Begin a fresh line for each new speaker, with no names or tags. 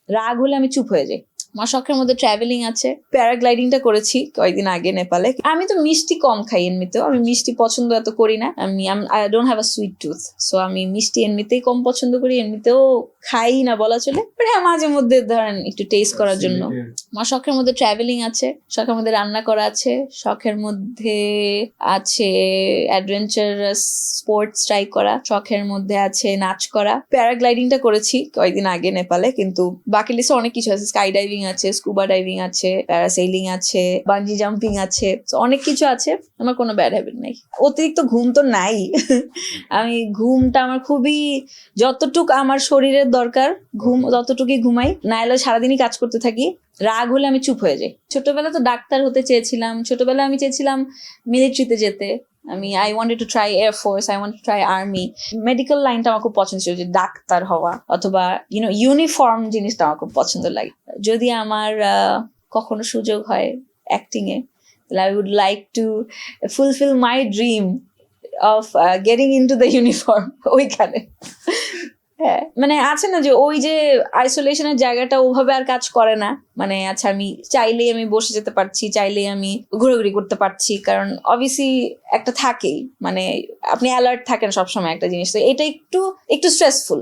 রাগ হলে আমি চুপ হয়ে যাই। আমার শখের মধ্যে ট্রাভেলিং আছে, প্যারাগ্লাইডিংটা করেছি কয়েকদিন আগে নেপালে। আমি তো মিষ্টি কম খাই, এমনিতেও আমি মিষ্টি পছন্দ এত করি না। I don't have a sweet tooth, so আমি মিষ্টি এমনিতেই কম পছন্দ করি, এমনিতেও খাই না বলা চলে, বাট হ্যাঁ মাঝে মধ্যে ধরেন একটু টেস্ট করার জন্য। আমার শখের মধ্যে ট্রাভেলিং আছে, শখের মধ্যে রান্না করা আছে, শখের মধ্যে আছে অ্যাডভেঞ্চারাস স্পোর্টস ট্রাই করা, শখের মধ্যে আছে নাচ করা। প্যারাগ্লাইডিংটা করেছি কয়েকদিন আগে নেপালে, কিন্তু বাকি লিস্টে অনেক কিছু আছে। স্কাই ডাইভিং আছে, স্কুবা ডাইভিং আছে, প্যারাসেইলিং আছে, বাঞ্জি জাম্পিং আছে, অনেক কিছু আছে। আমার কোনো ব্যাড হ্যাবিট নাই। অতিরিক্ত ঘুম তো নাই। আমি ঘুমটা আমার খুবই, যতটুক আমার শরীরের দরকার ঘুম ততটুকুই ঘুমাই, নাইলে সারাদিনই কাজ করতে থাকি। রাগ হলে আমি চুপ হয়ে যাই। ছোটবেলা তো ডাক্তার হতে চেয়েছিলাম, ছোটবেলায় আমি চেয়েছিলাম মিলিটারিতে যেতে। I wanted to try Air Force, I wanted to try Army. Medical লাইনটা আমার খুব পছন্দ ছিল, যে ডাক্তার হওয়া অথবা ইউনিফর্ম জিনিসটা আমার খুব পছন্দ লাগে। যদি আমার কখনো সুযোগ হয় অ্যাক্টিং এ, তাহলে I would like to fulfill my dream of getting into the uniform ওইখানে। হ্যাঁ, মানে আছে না যে ওই যে আইসোলেশনের জায়গাটা ওভাবে আর কাজ করে না। মানে আচ্ছা, আমি চাইলেই আমি বসে যেতে পারছি, চাইলেই আমি ঘোরাঘুরি করতে পারছি, কারণ অবভিয়াসলি একটা থাকেই, মানে আপনি অ্যালার্ট থাকেন সবসময় একটা জিনিস, তো এটা একটু স্ট্রেসফুল।